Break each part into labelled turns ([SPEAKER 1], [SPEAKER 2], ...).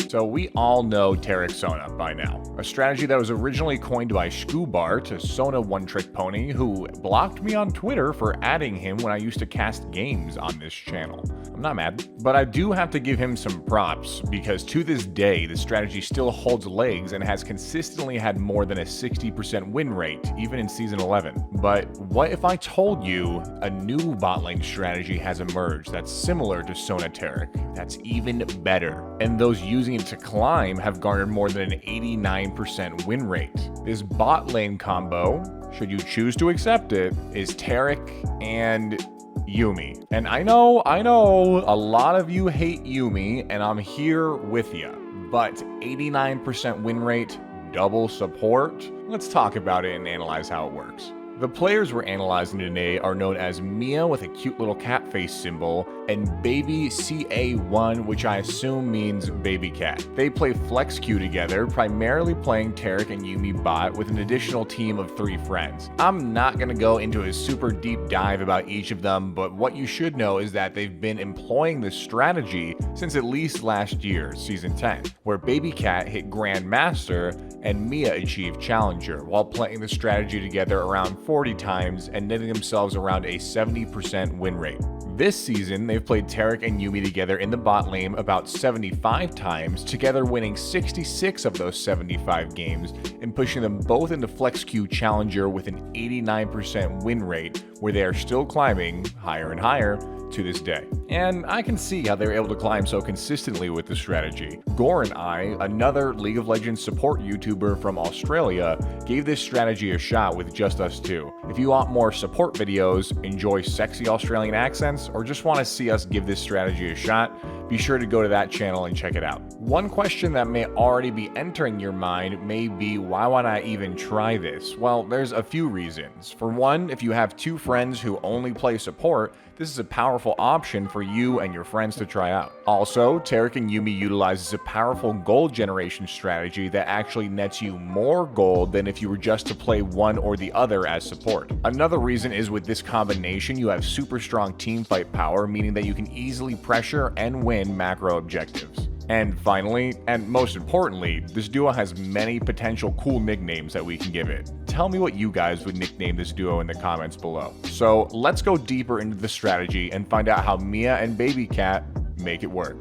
[SPEAKER 1] So we all know Taric Sona by now, a strategy that was originally coined by Gour to Sona one-trick pony, who blocked me on Twitter for adding him when I used to cast games on this channel. I'm not mad, but I do have to give him some props, because to this day, the strategy still holds legs and has consistently had more than a 60% win rate, even in Season 11. But what if I told you a new bot lane strategy has emerged that's similar to Sona Taric, that's even better, and those using it to climb have garnered more than an 89% win rate? This bot lane combo, should you choose to accept it, is Taric and Yuumi. And I know, a lot of you hate Yuumi, and I'm here with you. But 89% win rate, double support? Let's talk about it and analyze how it works. The players we're analyzing today are known as Mia with a cute little cat face symbol, and Baby CA1, which I assume means baby cat. They play flex queue together, primarily playing Taric and Yuumi bot with an additional team of 3 friends. I'm not going to go into a super deep dive about each of them, but what you should know is that they've been employing this strategy since at least last year, Season 10, where baby cat hit Grandmaster and Mia achieved Challenger, while playing the strategy together around 40 times and netting themselves around a 70% win rate. This season, they've played Taric and Yuumi together in the bot lane about 75 times, together winning 66 of those 75 games and pushing them both into Flex Queue Challenger with an 89% win rate, where they are still climbing higher and higher to this day. And I can see how they're able to climb so consistently with this strategy. Gour and I, another League of Legends support YouTuber from Australia, gave this strategy a shot with just us two. If you want more support videos, enjoy sexy Australian accents, or just want to see us give this strategy a shot, be sure to go to that channel and check it out. One question that may already be entering your mind may be, why would I even try this? Well, there's a few reasons. For one, if you have 2 friends who only play support, this is a powerful option for you and your friends to try out. Also, Taric and Yuumi utilizes a powerful gold generation strategy that actually nets you more gold than if you were just to play one or the other as support. Another reason is with this combination, you have super strong teamfight power, meaning that you can easily pressure and win macro objectives. And finally, and most importantly, this duo has many potential cool nicknames that we can give it. Tell me what you guys would nickname this duo in the comments below. So let's go deeper into the strategy and find out how Mia and Baby Cat make it work.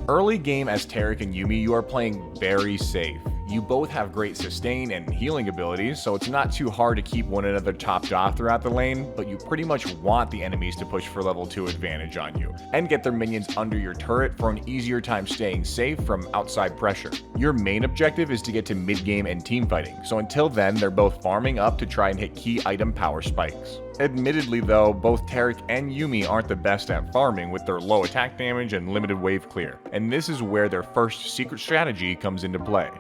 [SPEAKER 1] Early game as Taric and Yuumi, you are playing very safe. You both have great sustain and healing abilities, so it's not too hard to keep one another topped off throughout the lane, but you pretty much want the enemies to push for level 2 advantage on you, and get their minions under your turret for an easier time staying safe from outside pressure. Your main objective is to get to mid-game and teamfighting, so until then, they're both farming up to try and hit key item power spikes. Admittedly though, both Taric and Yuumi aren't the best at farming with their low attack damage and limited wave clear, and this is where their first secret strategy comes into play.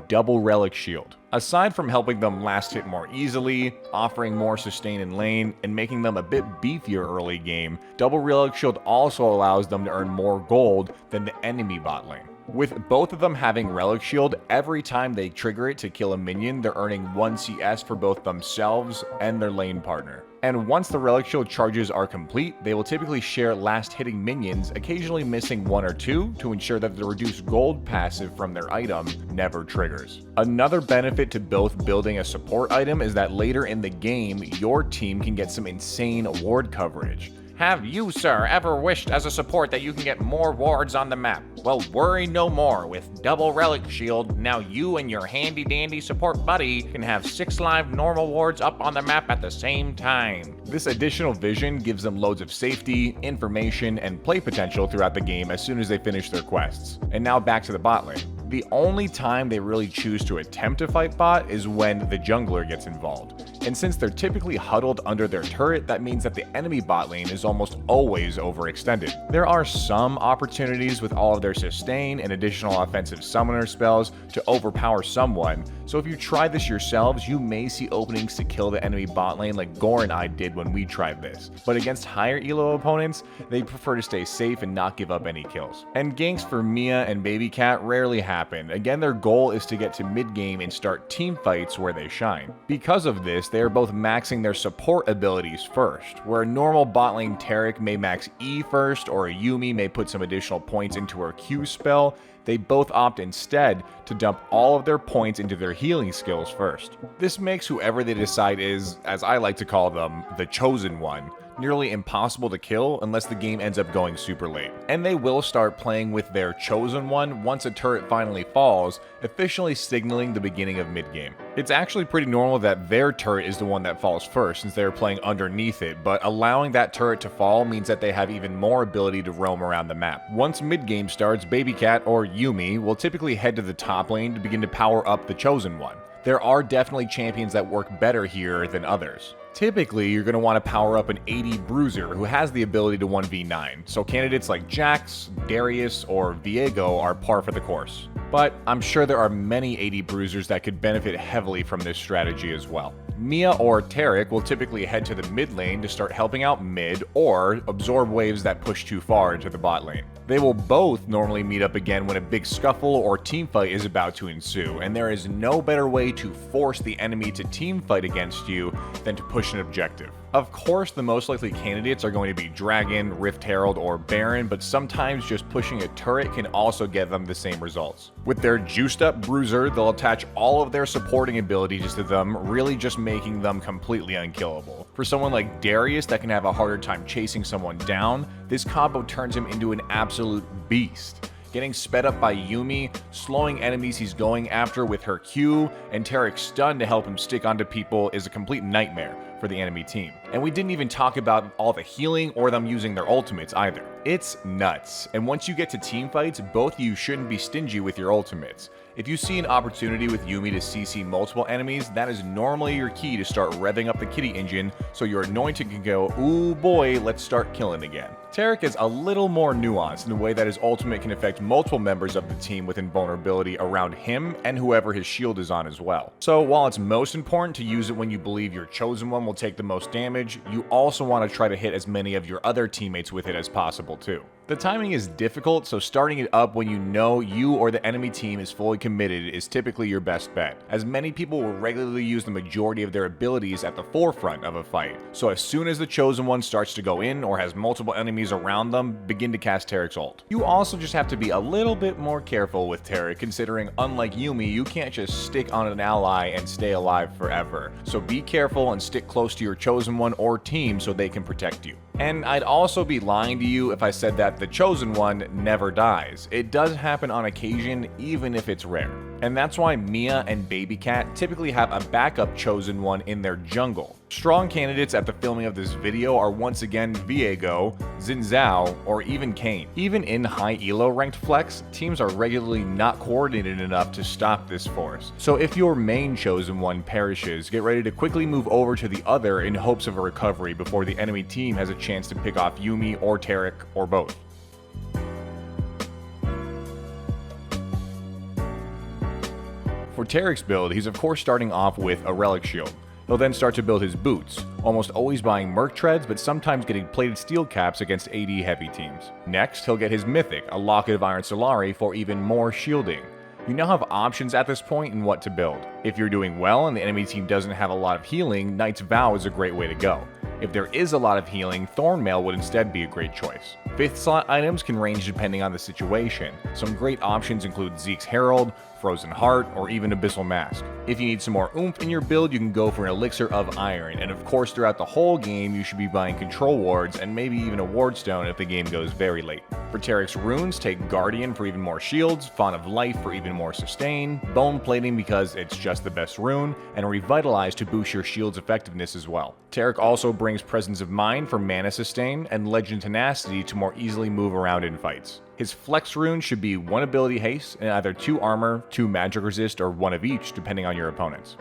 [SPEAKER 1] Double Relic Shield. Aside from helping them last hit more easily, offering more sustain in lane, and making them a bit beefier early game, Double Relic Shield also allows them to earn more gold than the enemy bot lane. With both of them having Relic Shield, every time they trigger it to kill a minion, they're earning 1 CS for both themselves and their lane partner. And once the Relic Shield charges are complete, they will typically share last hitting minions, occasionally missing 1 or 2 to ensure that the reduced gold passive from their item never triggers. Another benefit to both building a support item is that later in the game, your team can get some insane ward coverage. Have you, sir, ever wished as a support that you can get more wards on the map? Well, worry no more. With Double Relic Shield, now you and your handy-dandy support buddy can have 6 live normal wards up on the map at the same time. This additional vision gives them loads of safety, information, and play potential throughout the game as soon as they finish their quests. And now back to the bot lane. The only time they really choose to attempt to fight bot is when the jungler gets involved. And since they're typically huddled under their turret, that means that the enemy bot lane is almost always overextended. There are some opportunities with all of their sustain and additional offensive summoner spells to overpower someone, So if you try this yourselves, you may see openings to kill the enemy bot lane like Gour and I did when we tried this. But against higher elo opponents, they prefer to stay safe and not give up any kills. And ganks for Mia and BabyCat rarely happen. Again, their goal is to get to mid-game and start team fights where they shine. Because of this, they are both maxing their support abilities first, where a normal bot lane Taric may max E first, or a Yuumi may put some additional points into her Q spell. They both opt instead to dump all of their points into their healing skills first. This makes whoever they decide is, as I like to call them, the chosen one, nearly impossible to kill unless the game ends up going super late. And they will start playing with their chosen one once a turret finally falls, officially signaling the beginning of mid-game. It's actually pretty normal that their turret is the one that falls first since they're playing underneath it, but allowing that turret to fall means that they have even more ability to roam around the map. Once mid-game starts, BabyCat or Yuumi will typically head to the top lane to begin to power up the chosen one. There are definitely champions that work better here than others. Typically, you're going to want to power up an AD Bruiser who has the ability to 1v9, so candidates like Jax, Darius, or Viego are par for the course. But I'm sure there are many AD Bruisers that could benefit heavily from this strategy as well. Mia or Taric will typically head to the mid lane to start helping out mid or absorb waves that push too far into the bot lane. They will both normally meet up again when a big scuffle or teamfight is about to ensue, and there is no better way to force the enemy to teamfight against you than to push an objective. Of course, the most likely candidates are going to be Dragon, Rift Herald, or Baron, but sometimes just pushing a turret can also get them the same results. With their juiced up Bruiser, they'll attach all of their supporting abilities to them, really just making them completely unkillable. For someone like Darius that can have a harder time chasing someone down, this combo turns him into an absolute beast. Getting sped up by Yuumi, slowing enemies he's going after with her Q, and Taric's stun to help him stick onto people is a complete nightmare for the enemy team. And we didn't even talk about all the healing or them using their ultimates either. It's nuts, and once you get to team fights, both of you shouldn't be stingy with your ultimates. If you see an opportunity with Yuumi to CC multiple enemies, that is normally your key to start revving up the kitty engine so your anointed can go, ooh boy, let's start killing again. Taric is a little more nuanced in the way that his ultimate can affect multiple members of the team with invulnerability around him and whoever his shield is on as well. So while it's most important to use it when you believe your chosen one will take the most damage, you also want to try to hit as many of your other teammates with it as possible too. The timing is difficult, so starting it up when you know you or the enemy team is fully committed is typically your best bet, as many people will regularly use the majority of their abilities at the forefront of a fight. So as soon as the chosen one starts to go in or has multiple enemies around them, begin to cast Taric's ult. You also just have to be a little bit more careful with Taric, considering unlike Yuumi, you can't just stick on an ally and stay alive forever. So be careful and stick close to your chosen one or team so they can protect you. And I'd also be lying to you if I said that the chosen one never dies. It does happen on occasion, even if it's rare. And that's why Mia and BabyCat typically have a backup chosen one in their jungle. Strong candidates at the filming of this video are once again Viego, Xin Zhao, or even Kayn. Even in high elo ranked flex, teams are regularly not coordinated enough to stop this force. So if your main chosen one perishes, get ready to quickly move over to the other in hopes of a recovery before the enemy team has a chance to pick off Yuumi or Taric or both. For Taric's build, he's of course starting off with a Relic shield. He'll then start to build his boots, almost always buying Merc treads, but sometimes getting plated steel caps against AD heavy teams. Next, he'll get his Mythic, a Locket of Iron Solari, for even more shielding. You now have options at this point in what to build. If you're doing well and the enemy team doesn't have a lot of healing, Knight's Vow is a great way to go. If there is a lot of healing, Thornmail would instead be a great choice. 5th slot items can range depending on the situation. Some great options include Zeke's Herald, Frozen Heart, or even Abyssal Mask. If you need some more oomph in your build, you can go for an Elixir of Iron, and of course throughout the whole game you should be buying Control Wards and maybe even a Ward Stone if the game goes very late. For Taric's runes, take Guardian for even more shields, Font of Life for even more sustain, Bone Plating because it's just the best rune, and Revitalize to boost your shield's effectiveness as well. Taric also brings Presence of Mind for mana sustain, and Legend Tenacity to more easily move around in fights. His flex rune should be 1 ability haste and either 2 armor, 2 magic resist, or 1 of each depending on your opponents.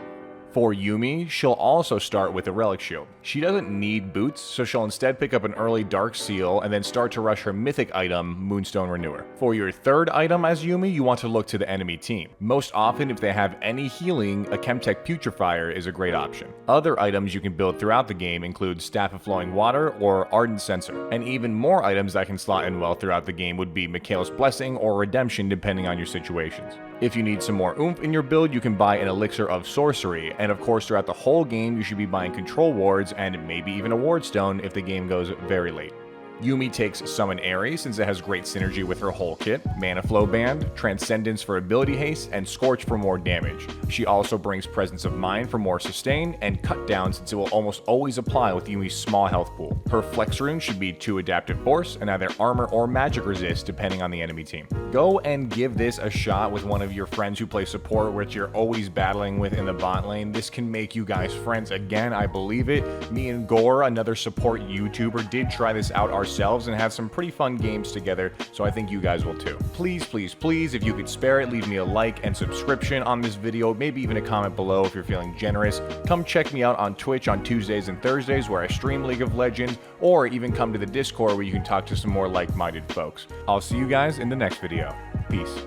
[SPEAKER 1] For Yuumi, she'll also start with a Relic shield. She doesn't need boots, so she'll instead pick up an early Dark Seal and then start to rush her mythic item, Moonstone Renewer. For your third item as Yuumi, you want to look to the enemy team. Most often, if they have any healing, a Chemtech Putrefier is a great option. Other items you can build throughout the game include Staff of Flowing Water or Ardent Censer. And even more items that can slot in well throughout the game would be Mikhail's Blessing or Redemption depending on your situations. If you need some more oomph in your build, you can buy an Elixir of Sorcery, and of course throughout the whole game you should be buying Control Wards and maybe even a Ward Stone if the game goes very late. Yuumi takes Summon Aerie since it has great synergy with her whole kit, Mana Flow Band, Transcendence for ability haste, and Scorch for more damage. She also brings Presence of Mind for more sustain, and Cut Down since it will almost always apply with Yuumi's small health pool. Her Flex rune should be 2 Adaptive Force and either Armor or Magic Resist depending on the enemy team. Go and give this a shot with one of your friends who play support which you're always battling with in the bot lane. This can make you guys friends again, I believe it. Me and Gour, another support YouTuber, did try this out ourselves and have some pretty fun games together, so I think you guys will too. Please, please, please, if you could spare it, leave me a like and subscription on this video, maybe even a comment below if you're feeling generous. Come check me out on Twitch on Tuesdays and Thursdays where I stream League of Legends, or even come to the Discord where you can talk to some more like-minded folks. I'll see you guys in the next video. Peace.